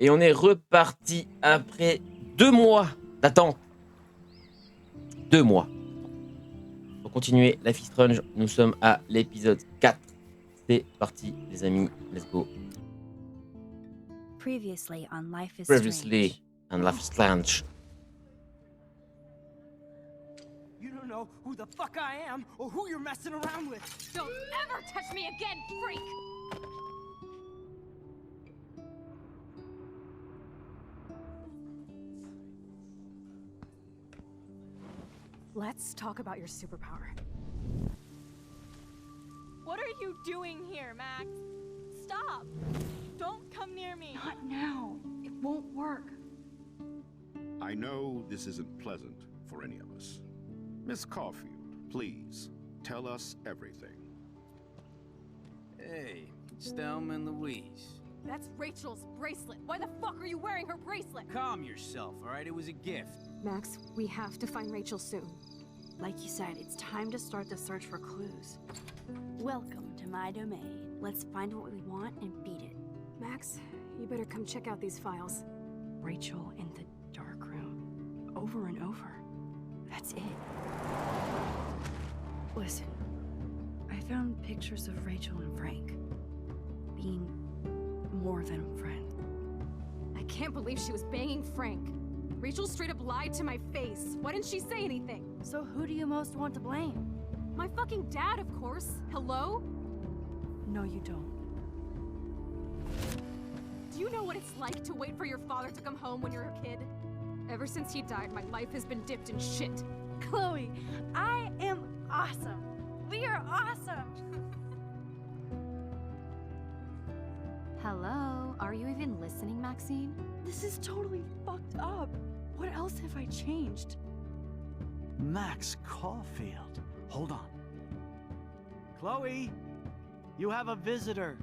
Et on est reparti après 2 mois d'attente. 2 mois. Pour continuer Life is Strange, nous sommes à l'épisode 4. C'est parti les amis, let's go. Previously on Life is Previously Strange. on Life is Strange. You don't know who the fuck I am or who you're messing around with. Don't ever touch me again, freak! Let's talk about your superpower. What are you doing here, Max? Stop! Don't come near me! Not now. It won't work. I know this isn't pleasant for any of us. Miss Caulfield, please, tell us everything. Hey, it's Thelma and Louise. That's Rachel's bracelet. Why the fuck are you wearing her bracelet? Calm yourself, all right? It was a gift. Max, we have to find Rachel soon. Like you said, it's time to start the search for clues. Welcome to my domain. Let's find what we want and beat it. Max, you better come check out these files. Rachel in the dark room. Over and over. That's it. Listen, I found pictures of Rachel and Frank being more than a friend. I can't believe she was banging Frank. Rachel straight up lied to my face. Why didn't she say anything? So who do you most want to blame? My fucking dad, of course. Hello? No, you don't. Do you know what it's like to wait for your father to come home when you're a kid? Ever since he died, my life has been dipped in shit. Chloe, I am awesome! We are awesome! Hello? Are you even listening, Maxine? This is totally fucked up. What else have I changed? Max Caulfield. Hold on. Chloe, you have a visitor.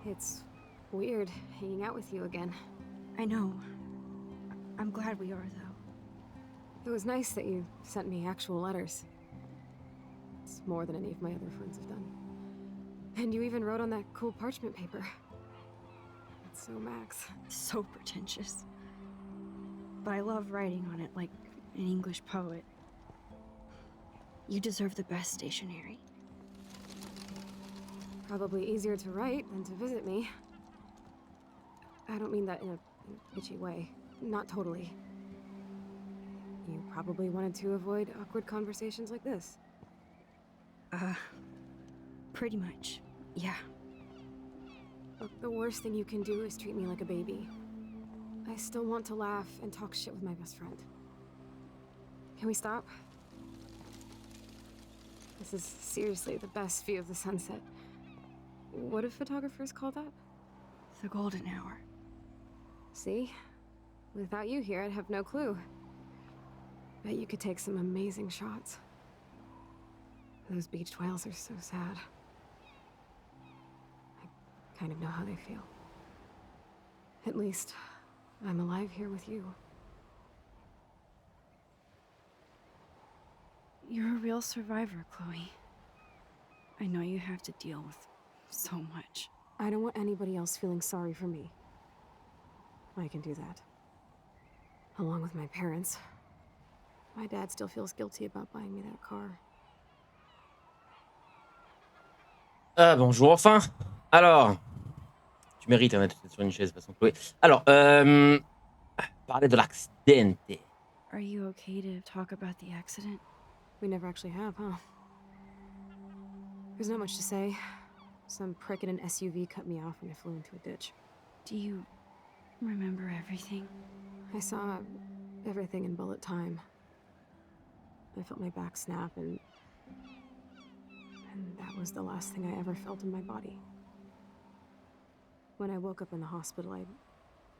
It's weird hanging out with you again. I know. I'm glad we are, though. It was nice that you sent me actual letters. It's more than any of my other friends have done. And you even wrote on that cool parchment paper. It's so Max. So pretentious. But I love writing on it like an English poet. You deserve the best stationery. Probably easier to write than to visit me. I don't mean that in a bitchy way. Not totally. You probably wanted to avoid awkward conversations like this. Pretty much. Yeah. Look, the worst thing you can do is treat me like a baby. I still want to laugh and talk shit with my best friend. Can we stop? This is seriously the best view of the sunset. What do photographers call that? The golden hour. See? Without you here, I'd have no clue. Bet you could take some amazing shots. Those beached whales are so sad. I kind of know how they feel. At least, I'm alive here with you. You're a real survivor, Chloe. I know you have to deal with so much. I don't want anybody else feeling sorry for me. I can do that. Along with my parents. My dad still feels guilty about buying me that car. Ah, bonjour, enfin. Alors, tu mérites d'être sur une chaise, de toute façon, Chloé. Alors, parler de l'accidente. Are you okay to talk about the accident? We never actually have, huh? There's not much to say. Some prick in an SUV cut me off when I flew into a ditch. Do you remember everything? I saw everything in bullet time. I felt my back snap, and that was the last thing I ever felt in my body. When I woke up in the hospital, I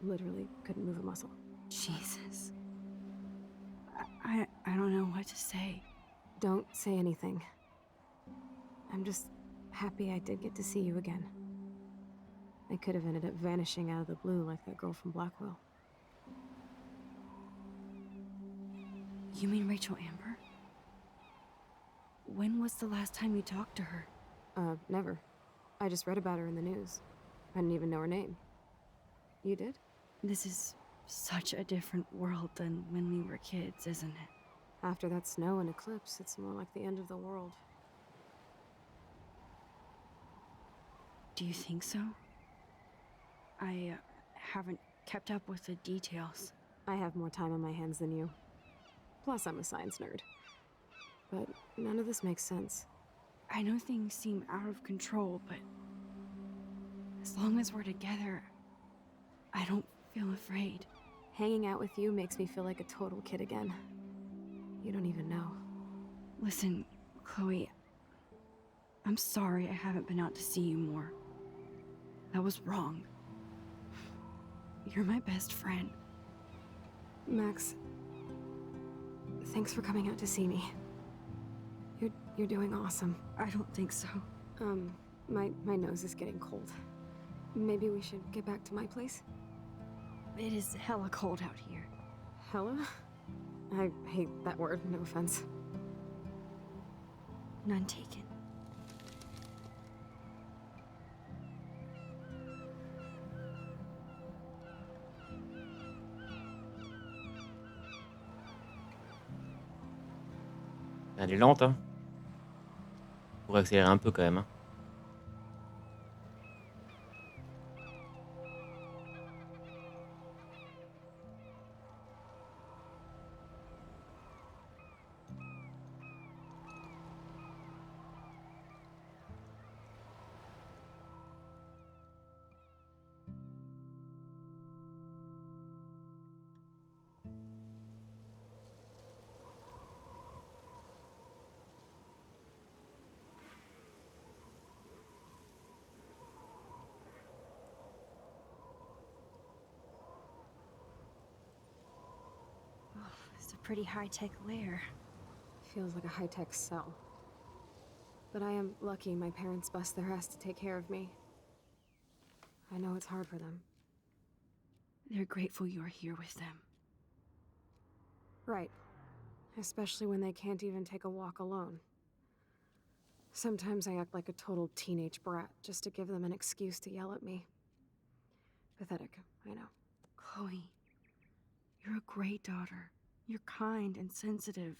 literally couldn't move a muscle. Jesus. I don't know what to say. Don't say anything. I'm just happy I did get to see you again. I could have ended up vanishing out of the blue like that girl from Blackwell. You mean Rachel Amber? When was the last time you talked to her? Never. I just read about her in the news. I didn't even know her name. You did? This is such a different world than when we were kids, isn't it? After that snow and eclipse, it's more like the end of the world. Do you think so? I haven't kept up with the details. I have more time on my hands than you. Plus, I'm a science nerd. But none of this makes sense. I know things seem out of control, but as long as we're together, I don't feel afraid. Hanging out with you makes me feel like a total kid again. You don't even know. Listen, Chloe, I'm sorry I haven't been out to see you more. That was wrong. You're my best friend. Max, thanks for coming out to see me. You're doing awesome. I don't think so. My nose is getting cold. Maybe we should get back to my place? It is hella cold out here. Hella? I hate that word, no offense. None taken. Elle est lente, hein. Pour accélérer un peu quand même, hein. It's a pretty high-tech lair. Feels like a high-tech cell. But I am lucky my parents bust their ass to take care of me. I know it's hard for them. They're grateful you're here with them. Right. Especially when they can't even take a walk alone. Sometimes I act like a total teenage brat just to give them an excuse to yell at me. Pathetic, I know. Chloe, you're a great daughter. You're kind and sensitive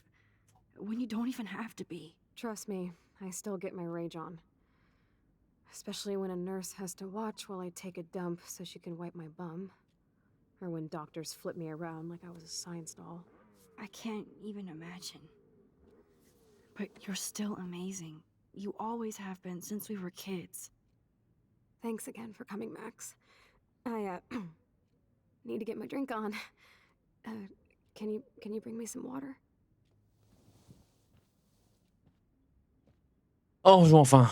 when you don't even have to be. Trust me, I still get my rage on. Especially when a nurse has to watch while I take a dump so she can wipe my bum. Or when doctors flip me around like I was a science doll. I can't even imagine. But you're still amazing. You always have been since we were kids. Thanks again for coming, Max. I, need to get my drink on. Can you bring me some water? Oh, on joue enfin.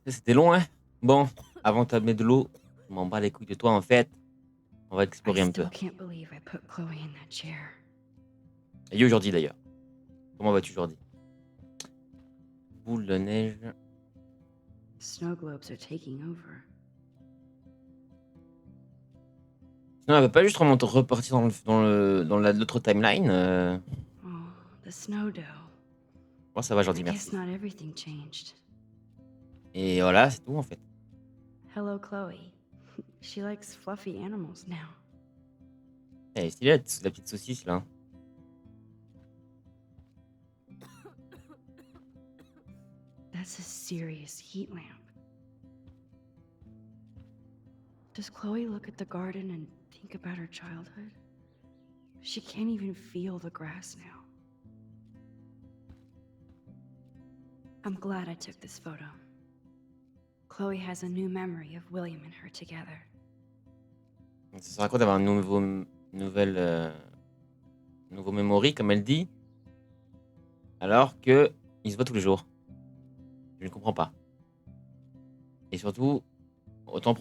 Ça, c'était long, hein. Bon, avant de t'amener de l'eau, je m'en bats les couilles de toi, en fait. On va I explorer un peu. still can't believe I put Chloe in that chair. Et yo, Jordi, d'ailleurs. Comment vas-tu, Jordi? Boule de neige. Snow globes are taking over. Sinon, elle va pas juste repartir dans l'autre timeline. Oh, the snow dough. Moi, ça va, I Jordi, guess merci. not everything changed. Et voilà, c'est tout, en fait. Hello, Chloe. She likes fluffy animals now. Elle est stylée, la petite saucisse, là. That's a serious heat lamp. Does Chloe look at the garden and think about her childhood? She can't even feel the grass now. I'm glad I took this photo. Chloe has a new memory of William and her together. Ça sert à quoi d'avoir un nouveau memory, comme elle dit, alors que ils se voient tous les jours. Je ne comprends pas. Et surtout, autant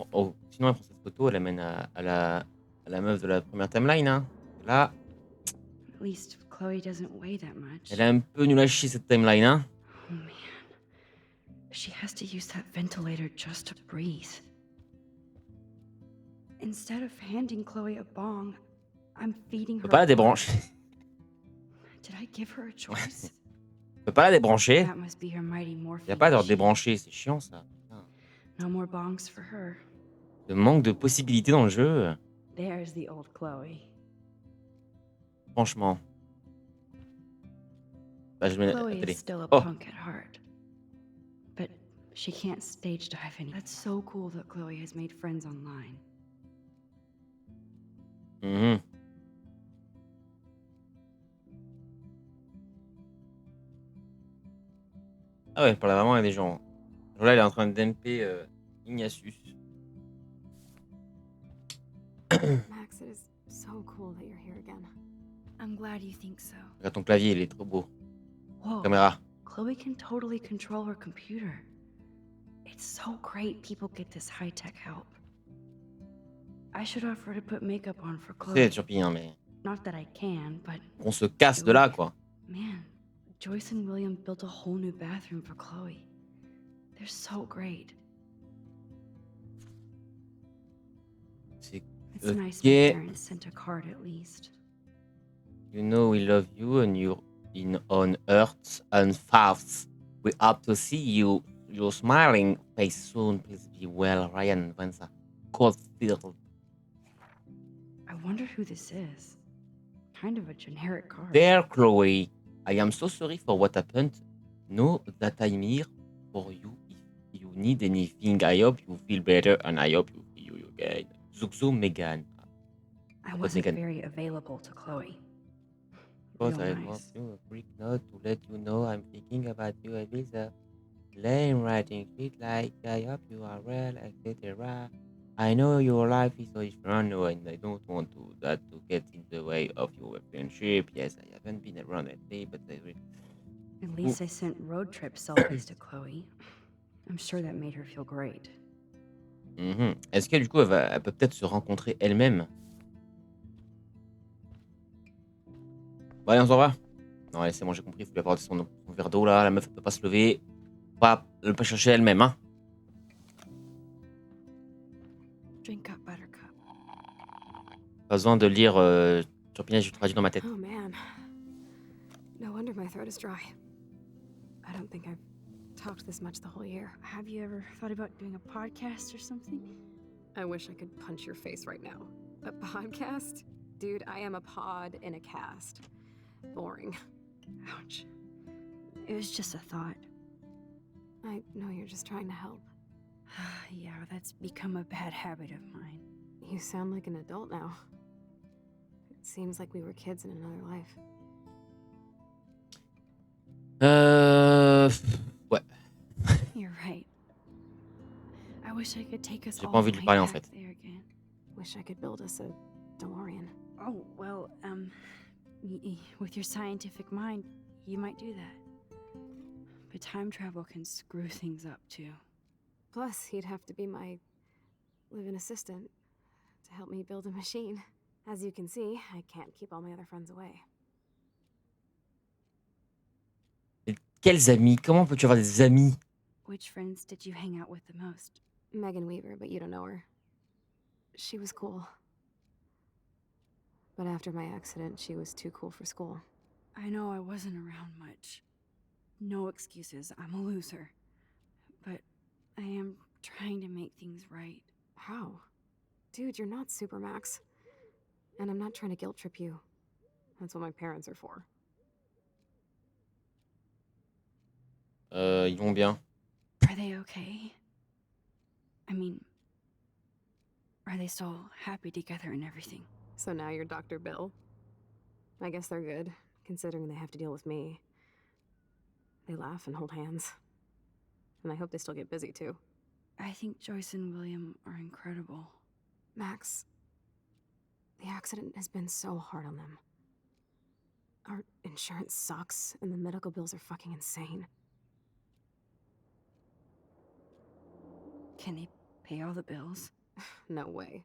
sinon elle prend cette photo, elle l'amène à la meuf de la première timeline. Hein. Là, At least Chloe doesn't weigh that much. elle est un peu nulle à chier cette timeline. Hein. Oh man. She has to use that ventilator just to breathe. Instead of handing Chloe a bong, I'm feeding On peut her. pas la débrancher. Did I give her a choice? On peut pas la débrancher. That must be her mighty morphine. Il n'y a pas de machine. débrancher, c'est chiant ça. Putain. No more bongs for her. Le manque de possibilités dans le jeu. There's the old Chloe. Franchement. Bah, je mets la Chloe télé. is still a Oh. punk at heart. But she can't stage dive any. That's so cool that Chloe has made friends online. Mhm. Ah ouais, elle parlait vraiment à des gens. Genre là, elle est en train d'MP Ignatius. Max, it is so cool that you're here again. I'm glad you think so. Regarde ton clavier, il est trop beau. Whoa. Caméra. Chloe can totally control her computer. It's so great people get this high-tech help. I should offer to put makeup on for C'est Chloe. turpi, hein, mais Not that I can, but on se casse de là, quoi. man, Joyce and William built a whole new bathroom for Chloe. They're so great. C'est It's nice Okay. my parents sent a card at least. You know we love you and you're in on earth and fast. We hope to see you, your smiling face soon. Please be well, Ryan Vanessa. Coldfield. I wonder who this is. Kind of a generic card. Dear Chloe, I am so sorry for what happened. Know that I'm here for you if you need anything. I hope you feel better and I hope you see you again. Zuxu Megan. I wasn't Megan. very available to Chloe. Because Real I nice. want you a quick note to let you know I'm thinking about you. I will lame writing shit like I hope you are well, etc. I know your life is so different and I don't want that to get in the way of your friendship. Yes, I haven't been around lately, but I will. At least I sent road trip selfies to Chloe. I'm sure that made her feel great. Mhm. Est-ce que du coup elle peut peut-être se rencontrer elle-même? Bon allez, on s'en va. Non allez, c'est bon, j'ai compris, il faut lui apporter son verre d'eau là, la meuf elle peut pas se lever. Elle peut chercher elle-même, hein. Drink up, Buttercup. Pas besoin de lire Turpinage, je traduis dans ma tête. Oh man. No wonder my throat is dry. I don't think I've talked this much the whole year. Have you ever thought about doing a podcast or something? I wish I could punch your face right now. A podcast? Dude, I am a pod in a cast. Boring. Ouch. It was just a thought. I know you're just trying to help. Yeah, that's become a bad habit of mine. You sound like an adult now. It seems like we were kids in another life. Ouais, You're right. I wish I could take us j'ai all pas envie the de lui way parler en back fait. there again. Wish I could build us a DeLorean. Oh, well, with your scientific mind, you might do that. But time travel can screw things up too. Plus, he'd have to be my live-in assistant to help me build a machine. As you can see, I can't keep all my other friends away. Mais quels amis? Comment peux-tu avoir des amis? Which friends did you hang out with the most? Megan Weaver, but you don't know her. She was cool. But after my accident, she was too cool for school. I know I wasn't around much. No excuses, I'm a loser. But I am trying to make things right. How? Dude, you're not Supermax. And I'm not trying to guilt trip you. That's what my parents are for. Ils vont bien. Are they okay? I mean, are they still happy together and everything? So now you're Dr. Bill? I guess they're good, considering they have to deal with me. They laugh and hold hands. And I hope they still get busy, too. I think Joyce and William are incredible. Max, the accident has been so hard on them. Our insurance sucks, and the medical bills are fucking insane. Can they pay all the bills? No way.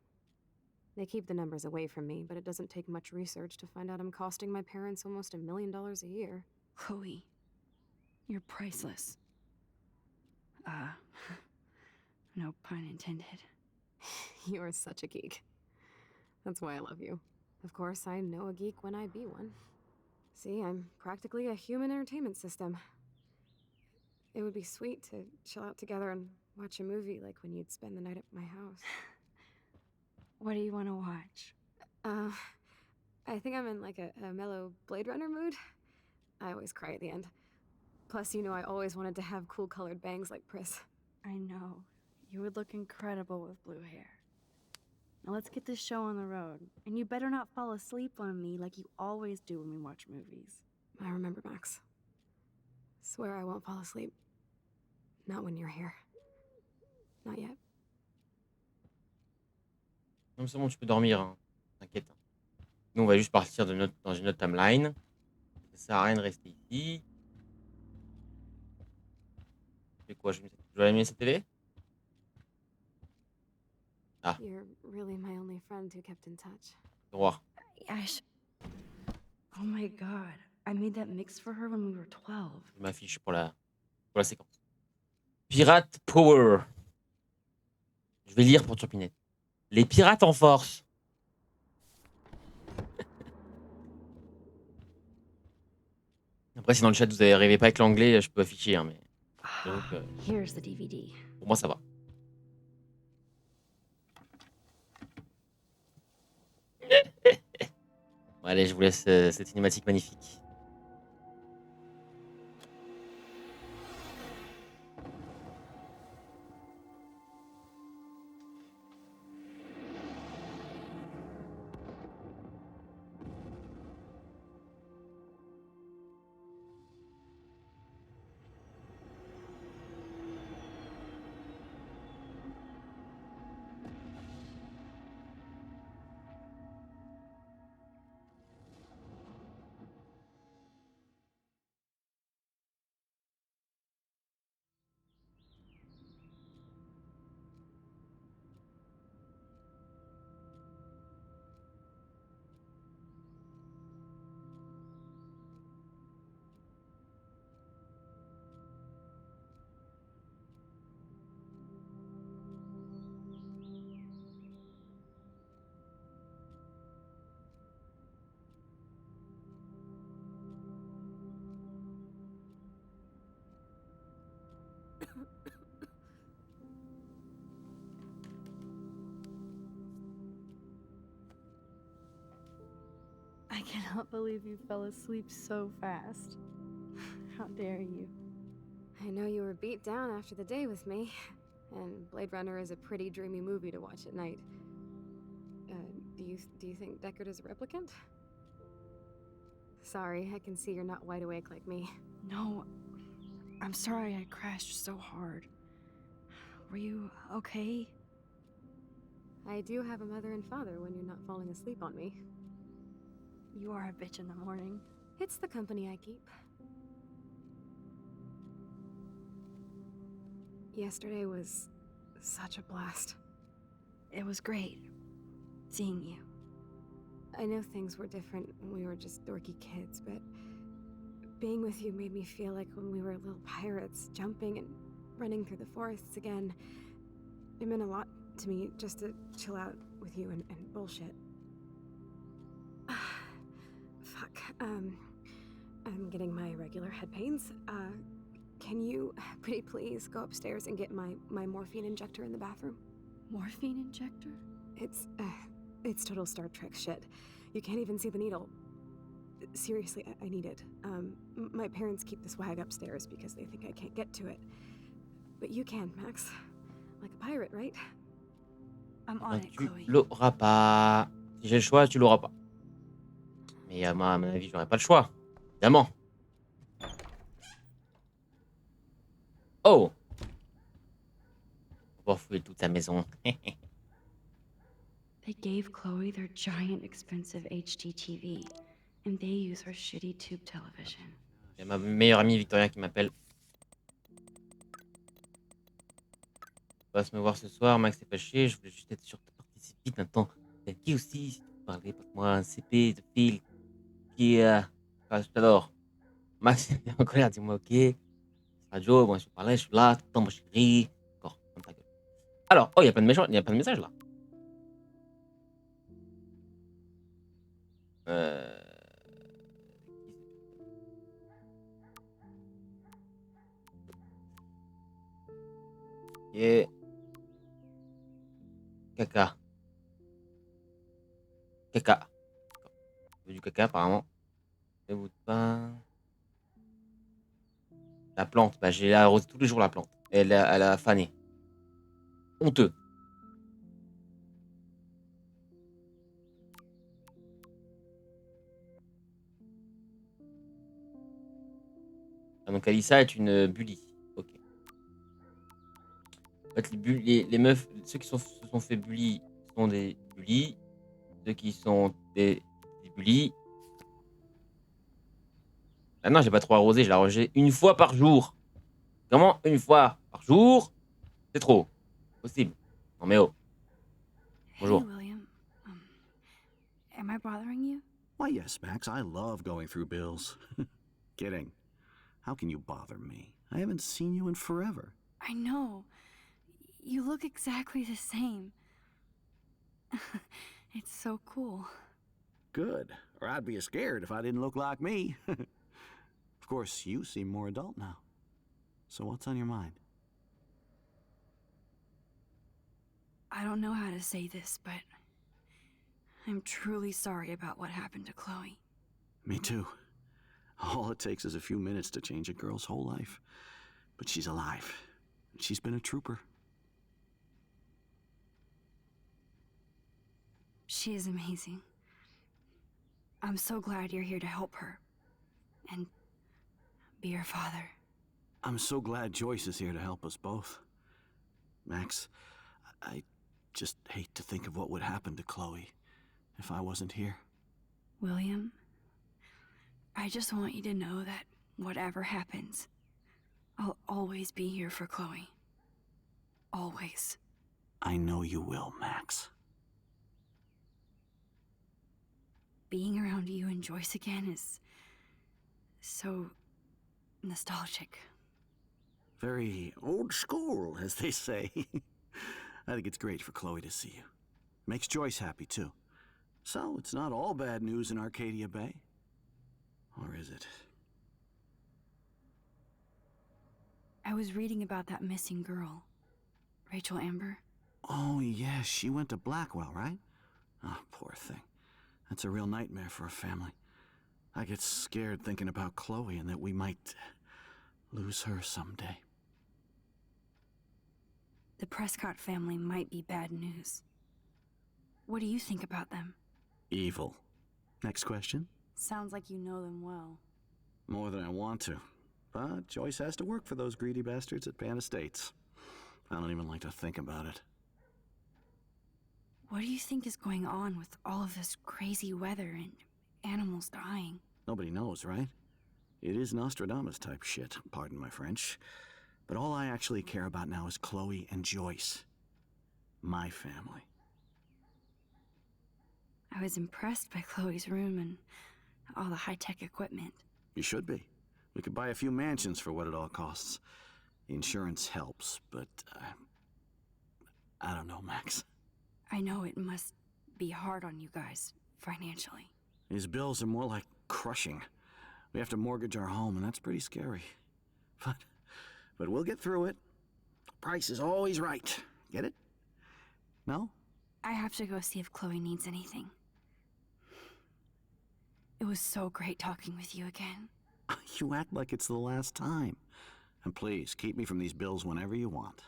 They keep the numbers away from me, but it doesn't take much research to find out I'm costing my parents almost $1 million a year. Chloe, you're priceless. No pun intended. You are such a geek. That's why I love you. Of course, I know a geek when I be one. See, I'm practically a human entertainment system. It would be sweet to chill out together and watch a movie like when you'd spend the night at my house. What do you want to watch? I think I'm in like a mellow Blade Runner mood. I always cry at the end. Plus, you know I always wanted to have cool colored bangs like Pris. I know. You would look incredible with blue hair. Now let's get this show on the road. And you better not fall asleep on me like you always do when we watch movies. I remember, Max. Swear I won't fall asleep. Not when you're here. Not yet. Non, mais c'est bon, tu peux dormir, hein. T'inquiète. Nous, on va juste partir dans une autre timeline. Ça sert à rien de rester ici. C'est quoi? Je dois allumer cette télé? Ah, You're really my only friend who kept in touch. miroir. Ash. Oh my god. I made that mix for her when we were 12. Je m'affiche pour la séquence. Pirate Power. Je vais lire pour Turpinette. Les pirates en force. Après, si dans le chat vous n'arrivez pas avec l'anglais, je peux afficher, hein, mais j'avoue que Here's the DVD. pour moi ça va. Bon, allez, je vous laisse cette cinématique magnifique. I cannot believe you fell asleep so fast. How dare you? I know you were beat down after the day with me, and Blade Runner is a pretty dreamy movie to watch at night. Do you think Deckard is a replicant? Sorry, I can see you're not wide awake like me. No, I'm sorry I crashed so hard. Were you okay? I do have a mother and father when you're not falling asleep on me. You are a bitch in the morning. It's the company I keep. Yesterday was such a blast. It was great seeing you. I know things were different when we were just dorky kids, but being with you made me feel like when we were little pirates, jumping and running through the forests again. It meant a lot to me just to chill out with you and bullshit. Fuck. I'm getting my regular head pains. Can you, pretty please, go upstairs and get my morphine injector in the bathroom? Morphine injector? It's total Star Trek shit. You can't even see the needle. Seriously, I need it. My parents keep the swag upstairs because they think I can't get to it. But you can, Max. Like a pirate, right? I'm on it, Tu Chloe. l'auras pas. Si j'ai le choix, tu l'auras pas. Mais moi, à mon avis, j'aurais pas le choix. Évidemment. Oh! On va fouiller toute sa maison. They gave Chloe their giant, expensive HD TV, and they use her shitty tube television. Il y a ma meilleure amie Victoria qui m'appelle. On va se me voir ce soir, Max, c'est pas chier, je voulais juste être sûr de participer vite maintenant. T'as qui aussi, si tu peux parler, passe-moi un CP de fil qui je t'adore. Max, il est en colère, dis-moi ok. Radio, bon, je te parlais, je suis là, tout le temps, moi je crie. D'accord, comme ta gueule. Alors, oh, il y a plein de méchants, il y a plein de messages là. Et caca. Caca. Il veut du caca apparemment. Le bout de pain. La plante, bah j'ai arrosé tous les jours la plante. Elle a fané. Honteux. Ah, donc Alissa est une bully. Ok. En fait, les meufs, ceux qui se sont fait bully sont des bullies. Ceux qui sont des bullies. Ah non, j'ai pas trop arrosé, je l'ai arrosé une fois par jour. Comment une fois par jour? C'est trop. Possible. Non mais oh. Bonjour. Hey, William. Am I bothering you? Why, yes, Max, I love going through bills. Kidding. How can you bother me? I haven't seen you in forever. I know. You look exactly the same. It's so cool. Good. Or I'd be scared if I didn't look like me. Of course, you seem more adult now. So what's on your mind? I don't know how to say this, but I'm truly sorry about what happened to Chloe. Me too. All it takes is a few minutes to change a girl's whole life. But she's alive. She's been a trooper. She is amazing. I'm so glad you're here to help her. And be her father. I'm so glad Joyce is here to help us both. Max, I just hate to think of what would happen to Chloe if I wasn't here. William, I just want you to know that whatever happens, I'll always be here for Chloe. Always. I know you will, Max. Being around you and Joyce again is so nostalgic. Very old school, as they say. I think it's great for Chloe to see you. Makes Joyce happy, too. So, it's not all bad news in Arcadia Bay. Or is it? I was reading about that missing girl, Rachel Amber. Oh, yeah, she went to Blackwell, right? Oh, poor thing. That's a real nightmare for a family. I get scared thinking about Chloe and that we might lose her someday. The Prescott family might be bad news. What do you think about them? Evil. Next question? Sounds like you know them well. More than I want to. But Joyce has to work for those greedy bastards at Pan Estates. I don't even like to think about it. What do you think is going on with all of this crazy weather and animals dying? Nobody knows, right? It is Nostradamus type shit, pardon my French. But all I actually care about now is Chloe and Joyce. My family. I was impressed by Chloe's room and all the high-tech equipment. You should be. We could buy a few mansions for what it all costs. The insurance helps, but I don't know, Max. I know it must be hard on you guys, financially. These bills are more like crushing. We have to mortgage our home, and that's pretty scary. But we'll get through it. Price is always right. Get it? No? I have to go see if Chloe needs anything. It was so great talking with you again. You act like it's the last time. And please, keep me from these bills whenever you want.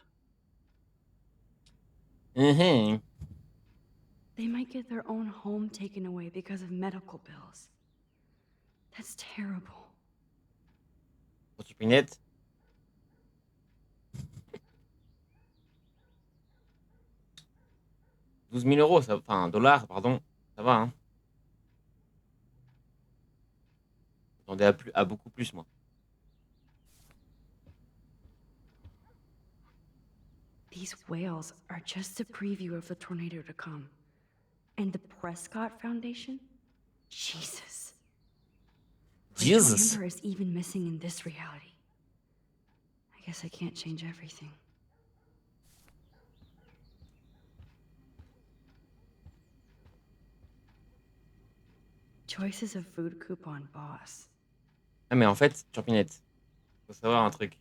Mm-hmm. They might get their own home taken away because of medical bills. That's terrible. Grosse pinette. 12 000 euros, ça, enfin dollars, pardon, ça va, hein. J'attendais à beaucoup plus, moi. These whales are just a preview of the tornado to come. And the Prescott Foundation? Jesus. Jesus. Amber is even missing in this reality. I guess I can't change everything. Joyce is a food coupon boss. Ah, mais en fait, Champinette, faut savoir un truc.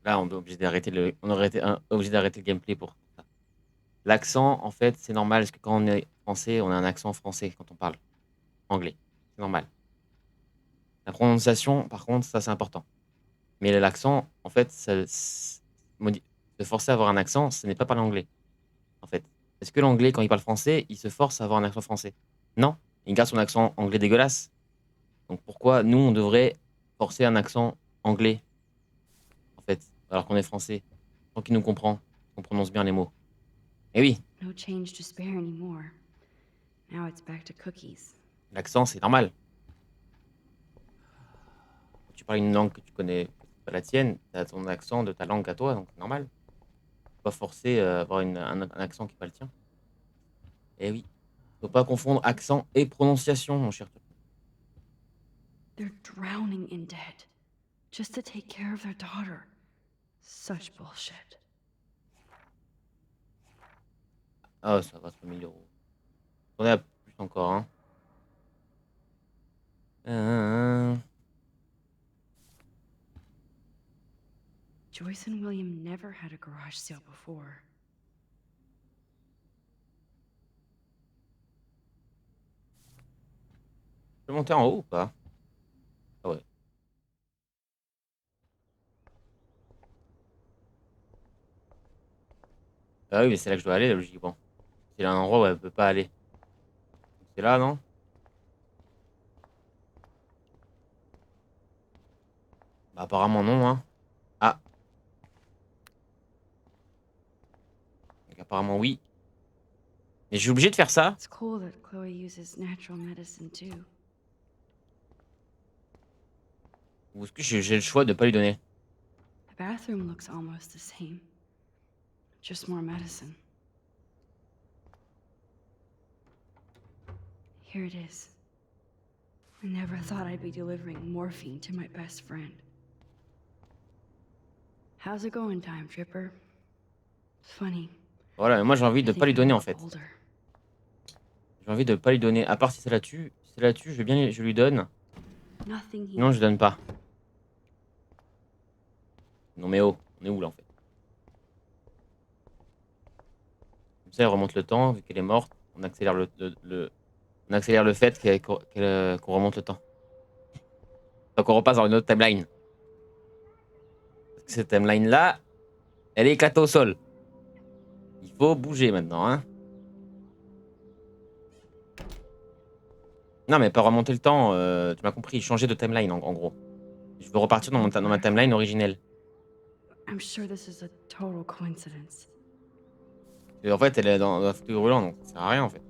Là, on est obligé d'arrêter on aurait été obligé d'arrêter le gameplay pour ça. L'accent, en fait, c'est normal, parce que quand on est français, on a un accent français quand on parle anglais. C'est normal. La prononciation, par contre, ça, c'est important. Mais l'accent, en fait, se forcer à avoir un accent, ce n'est pas parler anglais, en fait. Est-ce que l'anglais, quand il parle français, il se force à avoir un accent français? Non. Il garde son accent anglais dégueulasse. Donc pourquoi nous, on devrait forcer un accent anglais, en fait, alors qu'on est français, tant qu'il nous comprend, qu'on prononce bien les mots? Eh oui, No change to spare anymore. Now it's back to cookies. l'accent, c'est normal. Quand tu parles une langue que tu connais, pas la tienne, tu as ton accent de ta langue à toi, donc c'est normal. Faut pas forcer à avoir un accent qui n'est pas le tien. Eh oui, faut pas confondre accent et prononciation, mon cher. They're drowning in debt just to take care of their daughter. Such bullshit. Ah, ça va, 3 000 euros. On est à plus encore, hein. Joyce and William never had a garage sale before. Je peux monter en haut ou pas? Ah ouais. Ah oui, mais c'est là que je dois aller, logiquement. C'est là un endroit où elle peut pas aller. C'est là, non? Bah, apparemment non, hein. Ah. Donc, apparemment oui. Mais je suis obligé de faire ça? It's cool that Chloe uses natural medicine too. Ou est-ce que j'ai le choix de pas lui donner? The bathroom looks almost the same. Just more medicine. Here it is. I never thought I'd be delivering morphine to my best friend. How's it going, Time Tripper? It's funny. Voilà, mais moi j'ai envie de I pas lui think donner I'm en fait. older. J'ai envie de pas lui donner. À part si ça la tue. Si ça la tue, je lui donne. Nothing Sinon, here. je donne pas. Non mais oh, on est où là en fait? Comme ça, elle remonte le temps, vu qu'elle est morte. On accélère on accélère le fait qu'on remonte le temps. Donc on repasse dans une autre timeline. Parce que cette timeline là, elle est éclatée au sol. Il faut bouger maintenant, hein. Non mais pas remonter le temps, tu m'as compris, changer de timeline en gros. Je veux repartir dans ma timeline originelle. I'm sure this is a total coincidence. Et en fait, elle est dans un fauteuil roulant, donc ça sert à rien en fait.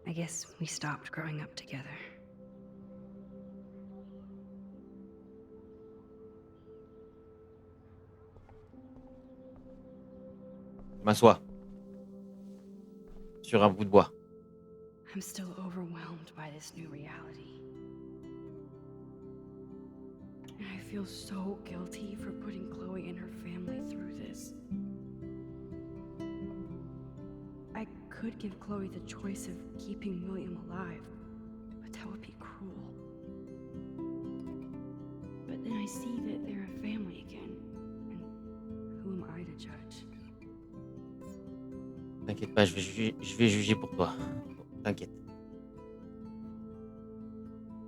I guess we stopped growing up together. Je m'assois sur un bout de bois. I'm still overwhelmed by this new reality. And I feel so guilty for putting Chloe and her family through this. I could give Chloe the choice of keeping William alive, but that would be cruel. But then I see that they're a family again, and who am I to judge? T'inquiète pas, je vais juger pour toi. T'inquiète.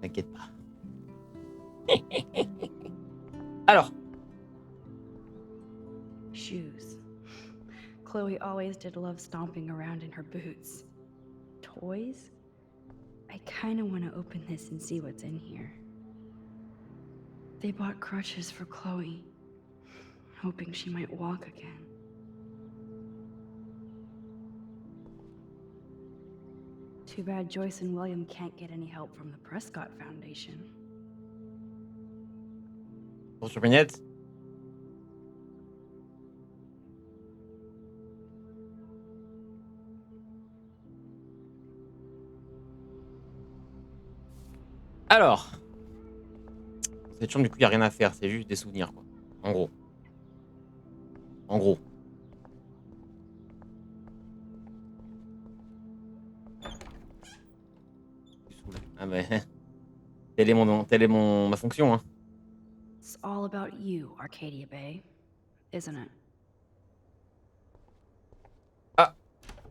T'inquiète pas. Alors. Shoes. Chloe always did love stomping around in her boots. Toys? I kind of want to open this and see what's in here. They bought crutches for Chloe, hoping she might walk again. Too bad Joyce and William can't get any help from the Prescott Foundation. Pour Surpignette. Alors. Cette chambre, du coup, il n'y a rien à faire. C'est juste des souvenirs, quoi. En gros. En gros. Ah ben. Telle est ma fonction, hein. It's all about you, Arcadia Bay, isn't it? Ah.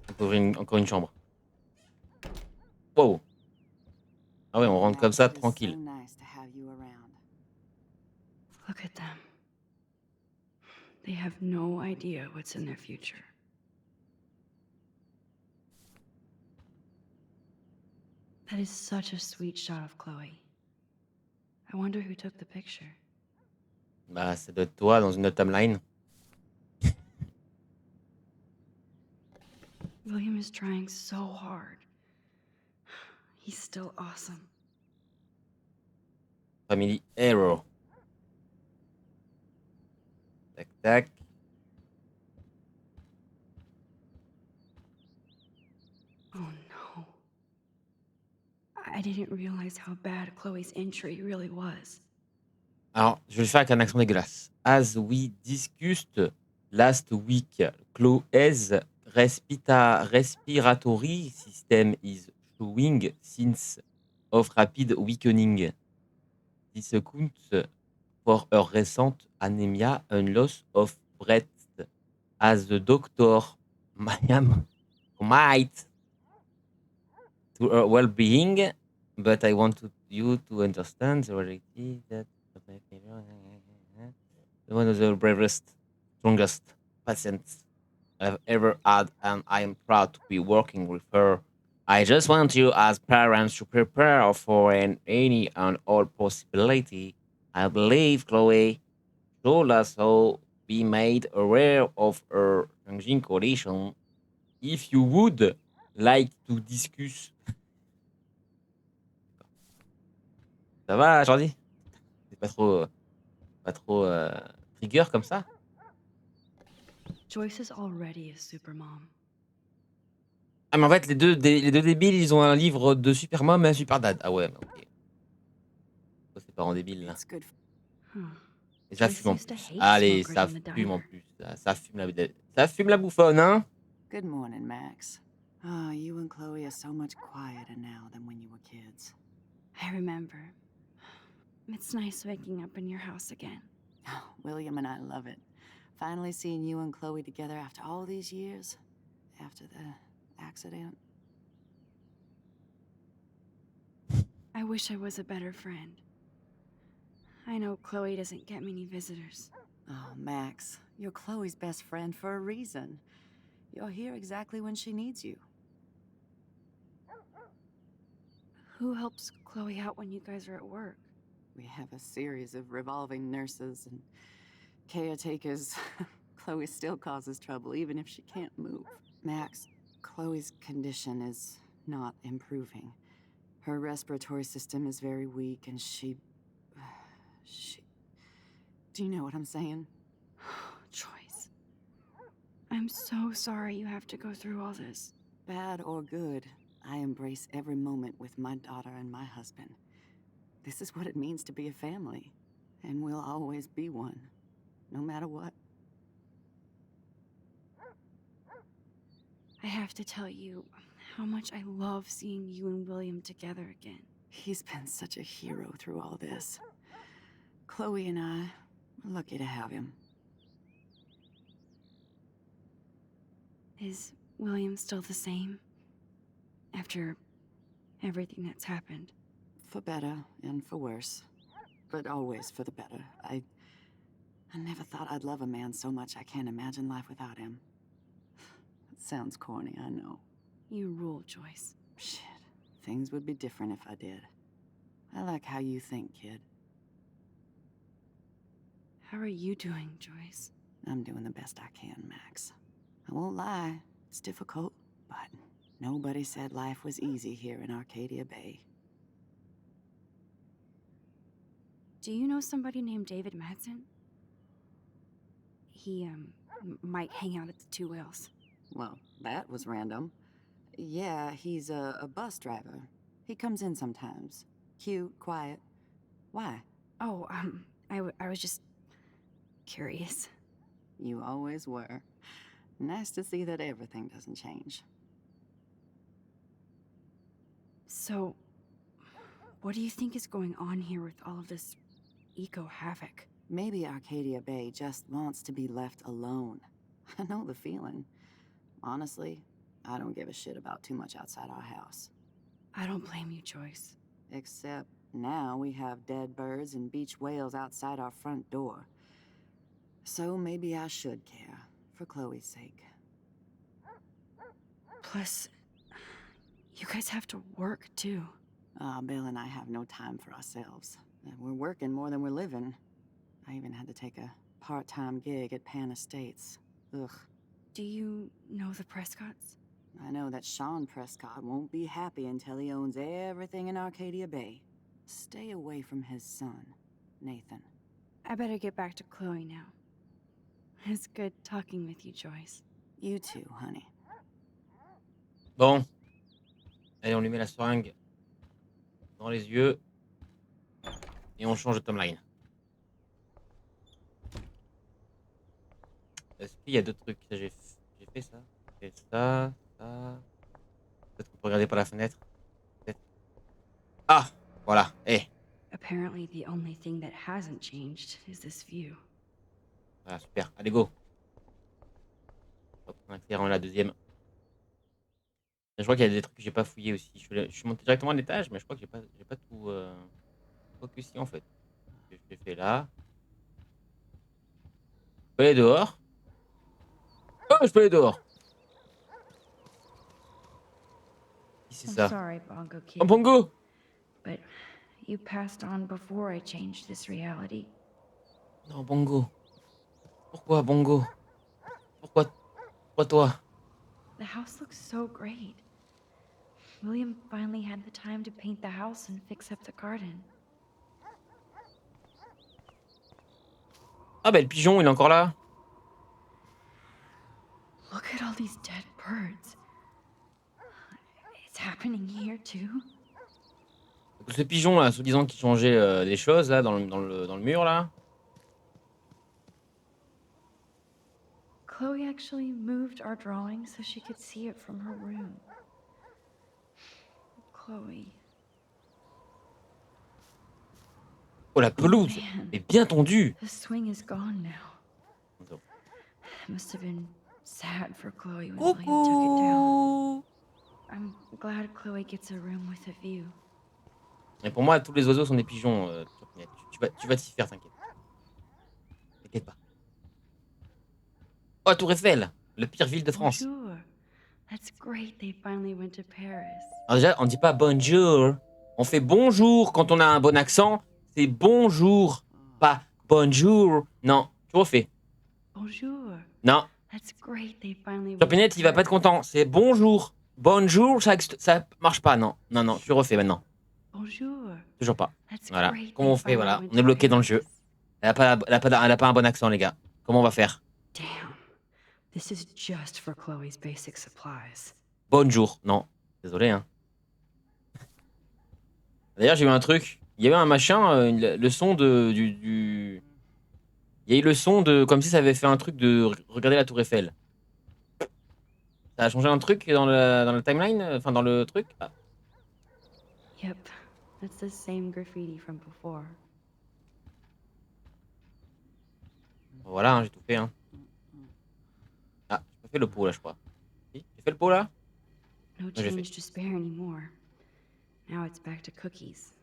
On peut ouvrir encore une chambre. Wow. Ah ouais, on rentre comme ça, tranquille. Look at them. They have no idea what's in their future. That is such a sweet shot of Chloe. I wonder who took the picture. Bah, ça doit être toi dans une autre timeline. William is trying so hard. He's still awesome. Family Hero. Tac, tac. Oh no. I didn't realize how bad Chloe's injury really was. Alors, je vais le faire avec un accent dégueulasse. As we discussed last week, Chloe's respiratory system is showing signs of rapid weakening. This accounts for her recent anemia and loss of breath, as the doctor might to her well-being, but I want you to understand the reality that one of the bravest, strongest patients I've ever had, and I am proud to be working with her. I just want you as parents to prepare for any and all possibility. I believe Chloe should also be made aware of her changing condition. If you would like to discuss. Ça va, Jordi? C'est pas trop trigger comme ça? Joyce is already a supermom. Ah, mais en fait, les deux débiles, ils ont un livre de super mom et un super dad. Ah ouais, ok. C'est parents débiles, là. Et ça fume en plus. Allez, ça fume en plus. Ça fume la bouffonne, hein? Good morning, Max. Oh, you and Chloe are so much quieter now than when you were kids. I remember. It's nice waking up in your house again. Oh, William and I love it. Finally seeing you and Chloe together after all these years. After the accident. I wish I was a better friend. I know Chloe doesn't get many visitors. Oh, Max, you're Chloe's best friend for a reason. You're here exactly when she needs you. Who helps Chloe out when you guys are at work? We have a series of revolving nurses and caretakers. Chloe still causes trouble, even if she can't move. Max, Chloe's condition is not improving. Her respiratory system is very weak, and she... Do you know what I'm saying? Joyce. I'm so sorry you have to go through all this. Bad or good, I embrace every moment with my daughter and my husband. This is what it means to be a family, and we'll always be one, no matter what. I have to tell you how much I love seeing you and William together again. He's been such a hero through all this. Chloe and I are lucky to have him. Is William still the same? After everything that's happened? For better and for worse, but always for the better. I never thought I'd love a man so much I can't imagine life without him. It sounds corny, I know. You rule, Joyce. Shit, things would be different if I did. I like how you think, kid. How are you doing, Joyce? I'm doing the best I can, Max. I won't lie, it's difficult, but nobody said life was easy here in Arcadia Bay. Do you know somebody named David Madsen? He, might hang out at the Two Whales. Well, that was random. Yeah, he's a bus driver. He comes in sometimes. Cute, quiet. Why? Oh, I was just curious. You always were. Nice to see that everything doesn't change. So, what do you think is going on here with all of this eco-havoc? Maybe Arcadia Bay just wants to be left alone. I know the feeling. Honestly, I don't give a shit about too much outside our house. I don't blame you, Joyce. Except now we have dead birds and beach whales outside our front door. So maybe I should care, for Chloe's sake. Plus, you guys have to work, too. Bill and I have no time for ourselves. We're working more than we're living. I even had to take a part-time gig at Pan Estates. Ugh. Do you know the Prescotts? I know that Sean Prescott won't be happy until he owns everything in Arcadia Bay. Stay away from his son, Nathan. I better get back to Chloe now. It's good talking with you, Joyce. You too, honey. Bon. Allez, on lui met la seringue dans les yeux. Et on change de timeline. Est-ce qu'il y a d'autres trucs? J'ai fait ça. J'ai fait ça. Peut-être qu'on peut regarder par la fenêtre. Ah, voilà. Eh. Apparently the only thing that hasn't changed is this view. Voilà, super. Allez, go. On va prendre un éclairant la deuxième. Je crois qu'il y a des trucs que j'ai pas fouillé aussi. Je suis monté directement à l'étage, mais je crois que j'ai pas tout focusé en fait. Je l'ai fait là. Je peux aller dehors. Oh, je peux aller dehors. C'est I'm ça. sorry, Bongo Kid. Oh, Bongo. But you passed on before I changed this reality. Non, Bongo. Pourquoi, Bongo? Pourquoi toi? The house looks so great. William finally had the time to paint the house and fix up the garden. Ah, bah le pigeon, il est encore là. Look at all these dead birds. It's happening here too. Ce pigeon là, soi-disant qui changeait des choses là dans le mur là. Chloe actually moved our drawing so she could see it from her room. Chloe. Oh, la pelouse est bien tendue. The swing is gone now. It must have been sad for Chloe when William took it down. I'm glad Chloé gets a room with a view. Et pour moi, tous les oiseaux sont des pigeons. Tu vas t'y faire, t'inquiète. T'inquiète pas. Oh, Tour Eiffel, la pire ville de France. Bonjour. That's great they finally went to Paris. Alors déjà, on dit pas bonjour, On fait bonjour quand on a un bon accent. C'est bonjour, pas bonjour. Non, tu refais. Bonjour. Non. That's great. They finally. Sur Pinette, il va pas être content. C'est bonjour. Bonjour, ça marche pas. Non, non, non, tu refais maintenant. Bonjour. Toujours pas. That's Voilà. great. Comment on They fait? finally Voilà. went On est to bloqué dans le jeu. Paris. Elle a pas un bon accent, les gars. Comment on va faire? Damn. This is just for Chloe's basic supplies. Bonjour. Non. Désolé, hein. D'ailleurs, j'ai eu un truc. Il y avait un machin, le son du. Il y a eu le son de. Comme si ça avait fait un truc de regarder la Tour Eiffel. Ça a changé un truc dans le timeline? Enfin, dans le truc? Ah. Yep. That's the same graffiti from before. Voilà, hein, j'ai tout fait. Hein. Ah, j'ai pas fait le pot là, je crois. Si, j'ai fait le pot là? No j'ai fait. change to spare anymore. Now it's back to cookies.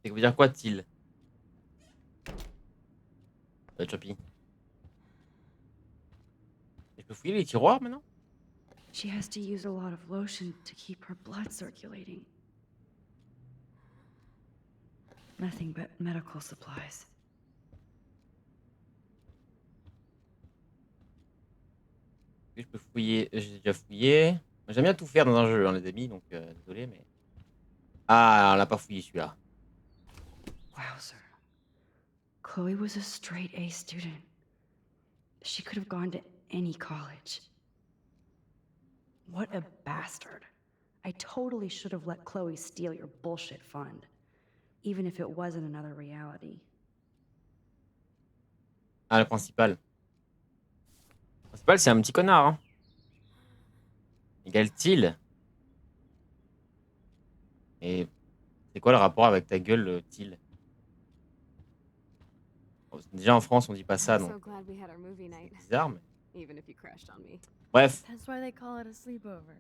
Ça veut dire quoi, Til? Choppy. Je peux fouiller les tiroirs maintenant? She has to use a lot of lotion to keep her blood circulating. Nothing but medical supplies. Je peux fouiller. J'ai déjà fouillé. J'aime bien tout faire dans un jeu, hein, les amis, donc désolé, mais. Ah, on l'a pas fouillé celui-là. Wowzer. Chloe was a straight A student. She could have gone to any college. What a bastard. I totally should have let Chloe steal your bullshit fund, even if it wasn't another reality. Ah, le principal. Le principal, c'est un petit connard, hein. Égale-t-il? Et c'est quoi le rapport avec ta gueule, Til? Déjà en France, on dit pas ça, I'm donc so glad we had our movie night, c'est bizarre, mais. even if you crashed on me. Bref, That's why they call it a sleepover.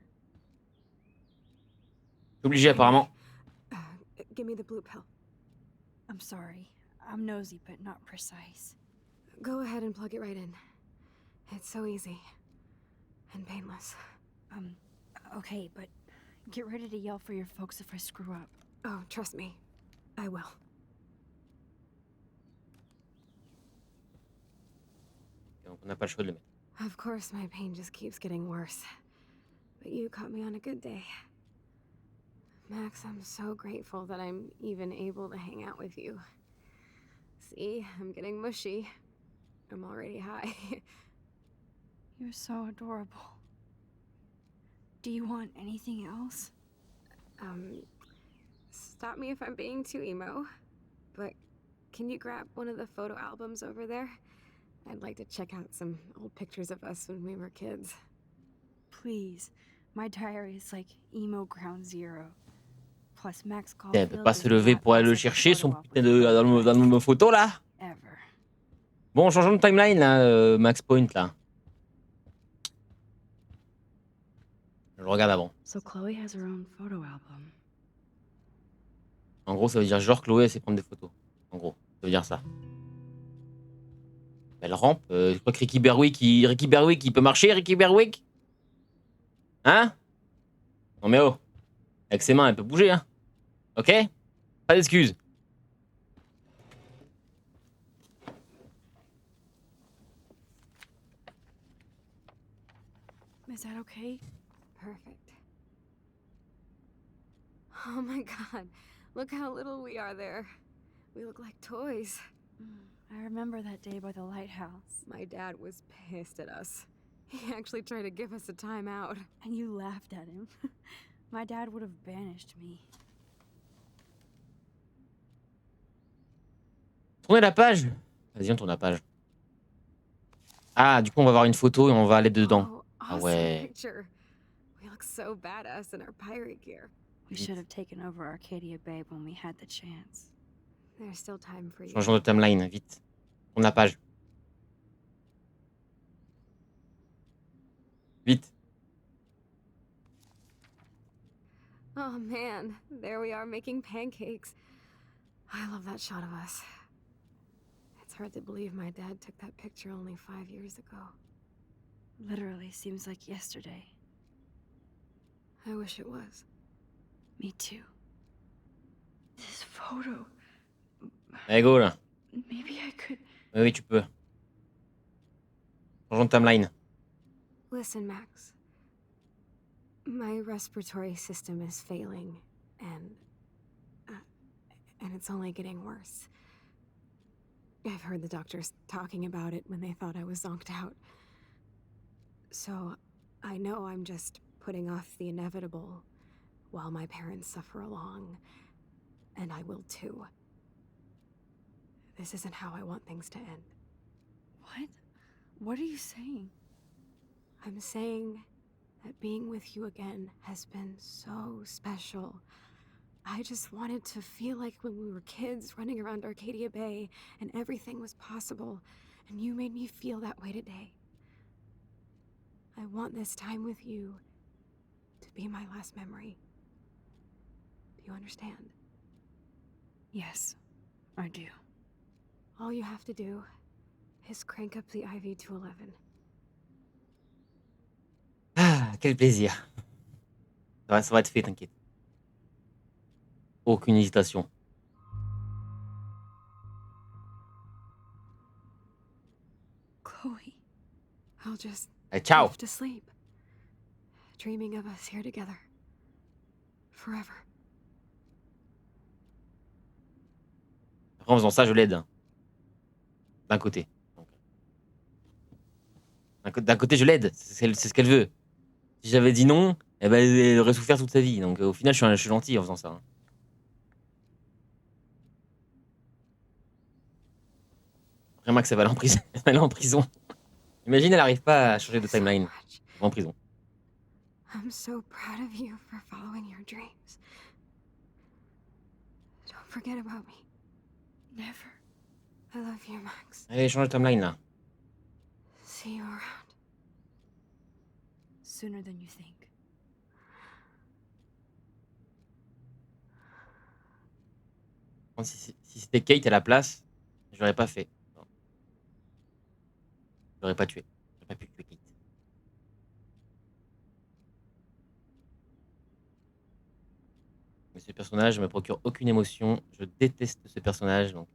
c'est obligé apparemment. Give me the blue pill. I'm sorry. I'm nosy, but not precise. Go ahead and plug it right in. It's so easy and painless. Okay, but get ready to yell for your folks if I screw up. Oh, trust me, I will. Donc on n'a pas le choix de le mettre. Of course, my pain just keeps getting worse. But you caught me on a good day. Max, I'm so grateful that I'm even able to hang out with you. See, I'm getting mushy. I'm already high. You're so adorable. Do you want anything else? Stop me if I'm being too emo, but can you grab one of the photo albums over there? I'd like to check out some old pictures of us when we were kids. Please. My diary is like emo ground zero. Plus Max Elle Caulfield peut pas is se lever not pour aller le as a chercher, son photo putain op de dans nos photos là. ever. Bon, changeons de timeline là, Max Point là. Je le regarde avant. So Chloe has her own photo album. En gros, ça veut dire genre Chloé, elle sait prendre des photos. En gros, ça veut dire ça. Elle rampe. Je crois que Ricky Berwick, il peut marcher, Ricky Berwick? Hein? Non mais oh. Avec ses mains, elle peut bouger, hein. Ok? Pas d'excuses. Is that okay? Perfect. Oh my god, look how little we are there. We look like toys. I remember that day by the lighthouse. My dad was pissed at us. He actually tried to give us a timeout. And you laughed at him. My dad would have banished me. Tournez la page. Vas-y, on tourne la page. Ah, du coup, on va voir une photo et on va aller dedans. Oh, Ah awesome ouais. picture. We look so badass in our pirate gear. We should have taken over Arcadia Bay when we had the chance. There's still time for you. Changeons de timeline, vite. Tourne la page. Vite. Oh man, there we are making pancakes. I love that shot of us. It's hard to believe my dad took that picture only 5 years ago. Literally seems like yesterday. I wish it was. Me too. This photo. Allez, go là. Maybe I could. Oui, oui, tu peux. Changeons de timeline. Listen, Max. My respiratory system is failing, and it's only getting worse. I've heard the doctors talking about it when they thought I was zonked out. So, I know I'm just putting off the inevitable while my parents suffer along, and I will too. This isn't how I want things to end. What? What are you saying? I'm saying that being with you again has been so special. I just wanted to feel like when we were kids running around Arcadia Bay and everything was possible, and you made me feel that way today. I want this time with you to be my last memory. Do you understand? Yes, I do. All you have to do is crank up the IV to 11. Ah, quel plaisir. Ça va être fait, t'inquiète. Aucune hésitation. Chloe. I'll just Allez, ciao. drift to sleep, dreaming of us here together. Forever. Après, en faisant ça, je l'aide. D'un côté. D'un côté, je l'aide. C'est ce qu'elle veut. Si j'avais dit non, eh ben, elle aurait souffert toute sa vie. Donc au final, je suis gentil en faisant ça. Hein. Après, Max, elle va aller en prison. Elle va aller en prison. Imagine, elle n'arrive pas à changer de timeline. Elle va en prison. I'm so proud of you for following your dreams. Don't forget about me. Never. I love you, Max. Allez, change de timeline là. See you around. Sooner than you think. Si c'était Kate à la place, je l'aurais pas fait. Non. Je l'aurais pas tué. J'aurais pas pu tuer Kate. Mais ce personnage me procure aucune émotion. Je déteste ce personnage, donc...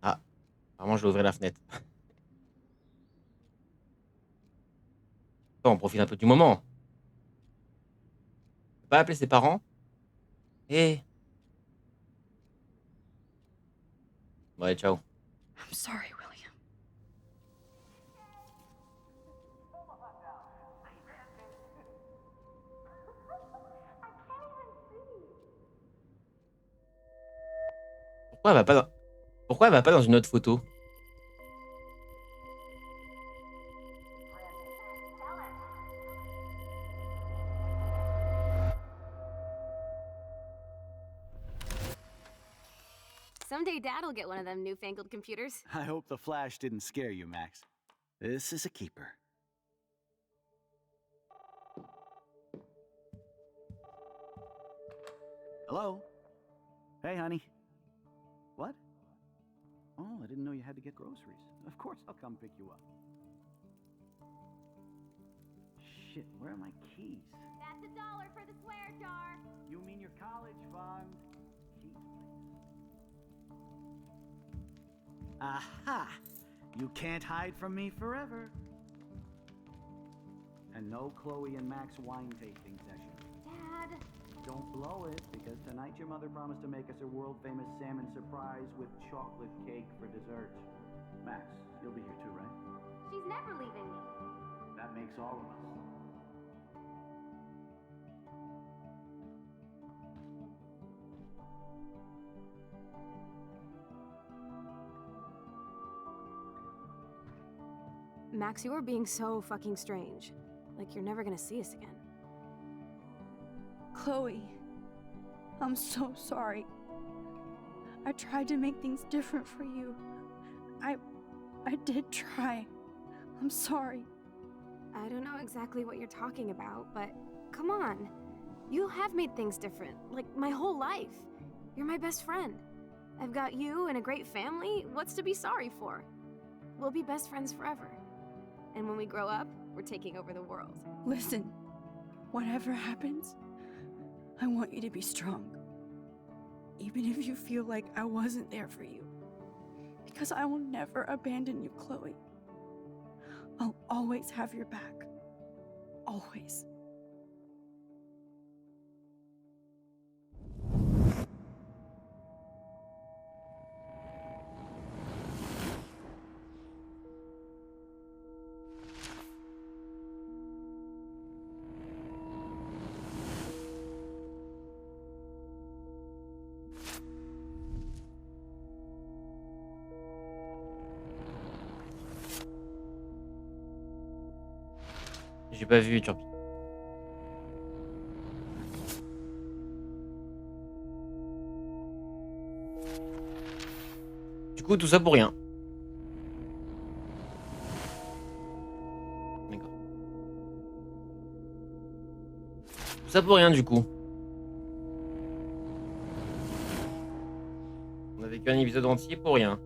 Ah, apparemment je vais ouvrir la fenêtre. On profite un peu du moment. On peut pas appeler ses parents. Eh. Bon, allez, ciao. I'm sorry, William. Pourquoi elle va pas dans une autre photo? Someday Dad'll get one of them newfangled computers. I hope the flash didn't scare you, Max. This is a keeper. Hello? Hey, honey. What? Oh, I didn't know you had to get groceries. Of course I'll come pick you up. Shit, where are my keys? That's $1 for the swear jar. You mean your college fund? Keys, please. Aha! You can't hide from me forever. And no Chloe and Max wine tasting session. Dad. Don't blow it, because tonight your mother promised to make us a world-famous salmon surprise with chocolate cake for dessert. Max, you'll be here too, right? She's never leaving me. That makes all of us. Max, you're being so fucking strange. Like you're never gonna see us again. Chloe, I'm so sorry. I tried to make things different for you. I did try. I'm sorry. I don't know exactly what you're talking about, but come on. You have made things different, like my whole life. You're my best friend. I've got you and a great family. What's to be sorry for? We'll be best friends forever. And when we grow up, we're taking over the world. Listen, whatever happens, I want you to be strong. Even if you feel like I wasn't there for you. Because I will never abandon you, Chloe. I'll always have your back. Always. J'ai pas vu Turpie. Du coup, tout ça pour rien. D'accord. Tout ça pour rien du coup. On a vécu un épisode entier pour rien.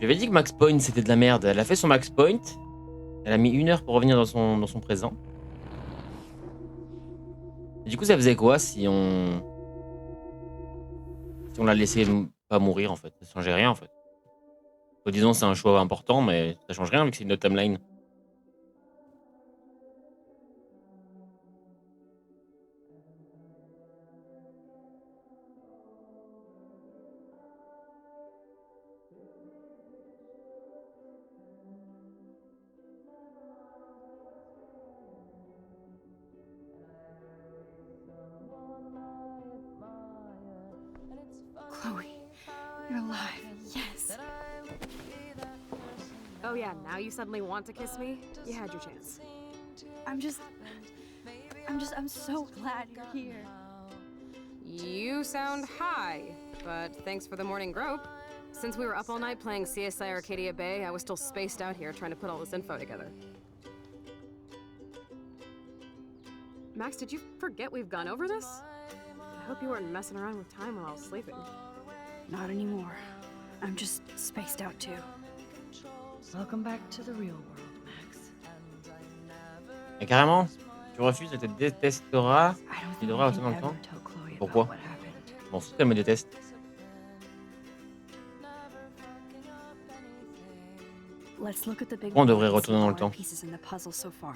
J'avais dit que Max Point c'était de la merde. Elle a fait son Max Point. Elle a mis 1 heure pour revenir dans son présent. Et du coup, ça faisait quoi si on la laissait pas mourir en fait? Ça changeait rien en fait. Disons, c'est un choix important, mais ça change rien vu que c'est une autre timeline. Chloe, you're alive. Yes. Oh yeah, now you suddenly want to kiss me? You had your chance. I'm so glad you're here. You sound high, but thanks for the morning grope. Since we were up all night playing CSI Arcadia Bay, I was still spaced out here trying to put all this info together. Max, did you forget we've gone over this? I hope you weren't messing around with time while I was sleeping. Not anymore. I'm just spaced out too. Welcome back to the real world, Max. Et carrément, tu refuses, elle te détestera. I don't Tu think devras we rester can dans le ever temps. tell Chloe Pourquoi? about what happened. Je m'en fous qu'elle me déteste. Let's look at the big Pourquoi on devrait one and see retourner dans all le our temps? pieces in the puzzle so far.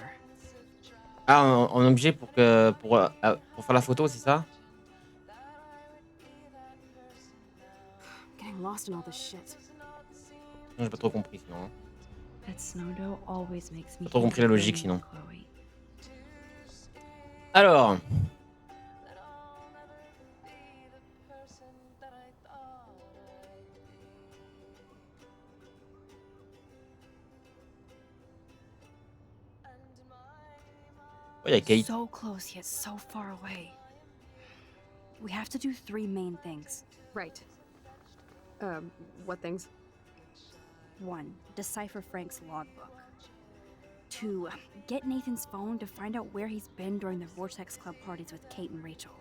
Ah, en objet pour faire la photo, c'est ça? I'm getting lost in all this shit. Non, j'ai pas trop compris sinon. Hein. That snow dough always makes me Pas trop think compris la of logique you, sinon. Chloe. Alors. Oh, il y a Kate. So close yet so far away. We have to do 3 main things. Right. What things? 1. Decipher Frank's logbook. 2. Get Nathan's phone to find out where he's been during the Vortex Club parties with Kate and Rachel.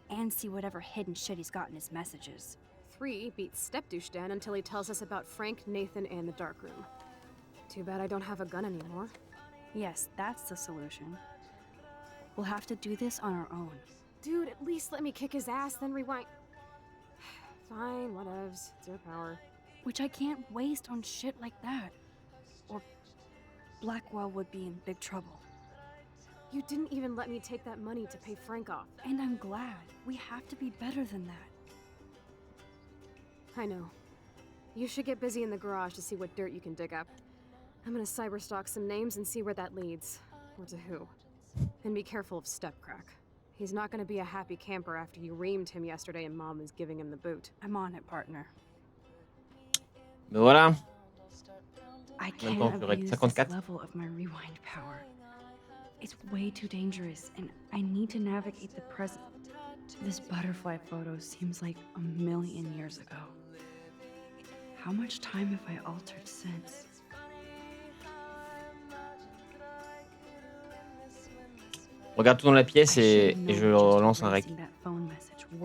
And see whatever hidden shit he's got in his messages. 3. Beat Stepdouche down until he tells us about Frank, Nathan, and the dark room. Too bad I don't have a gun anymore. Yes, that's the solution. We'll have to do this on our own. Dude, at least let me kick his ass, then rewind. Fine, whatevs. It's your power. Which I can't waste on shit like that. Or Blackwell would be in big trouble. You didn't even let me take that money to pay Frank off. And I'm glad. We have to be better than that. I know. You should get busy in the garage to see what dirt you can dig up. I'm gonna cyberstalk some names and see where that leads. Or to who. And be careful of Stepcrack. He's not gonna be a happy camper after you reamed him yesterday and Mom is giving him the boot. I'm on it, partner. Mais voilà. I Même can't temps, j'aurais abuse 54. this level of my rewind power. It's way too dangerous, and I need to navigate the present. This butterfly photo seems like a million years ago. How much time have I altered since? Regarde tout dans la pièce et je relance un rec.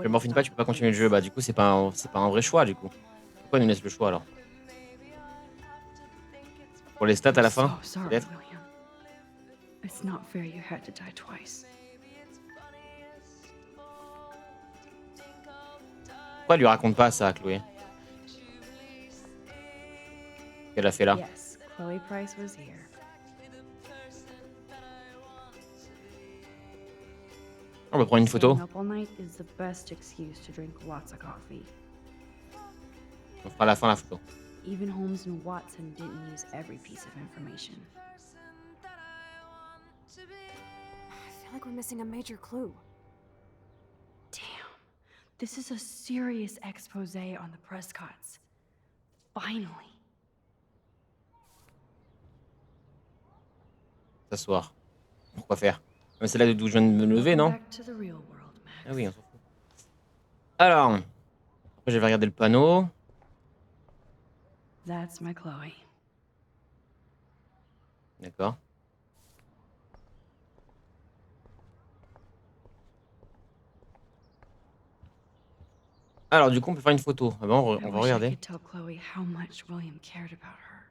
Je morphine pas, tu peux pas continuer le jeu. Bah du coup c'est pas un vrai choix du coup. Pourquoi il nous laisse le choix alors? Pour les stats à la I'm fin, so sorry, peut-être. William. It's not fair you had to die twice. Pourquoi elle lui raconte pas ça, Chloé? Qu'elle a fait là? Yes, Chloe Price was here. On va prendre une photo. Staying up all night is the best excuse to drink lots of coffee. On fera à la fin la photo. Even Holmes and Watson didn't use every piece of information. I feel like we're missing a major clue. Damn, this is a serious expose on the Prescotts. Finally. S'asseoir. Pourquoi faire? Mais c'est là d'où je viens de me lever, non? Back to the real world, Max. Ah oui, on s'en fout. Alors, après je vais regarder le panneau. That's my Chloe. D'accord. Alors, du coup, on peut faire une photo. Ah bon, I on va wish I regarder. could tell Chloe how much William cared about her.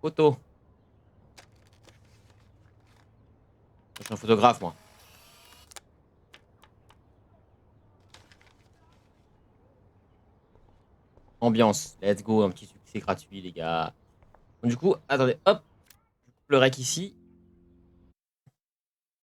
Photo. Je suis un photographe, moi. Ambiance. Let's go. Un petit succès gratuit, les gars. Donc, du coup, attendez. Hop. Je coupe le rec ici.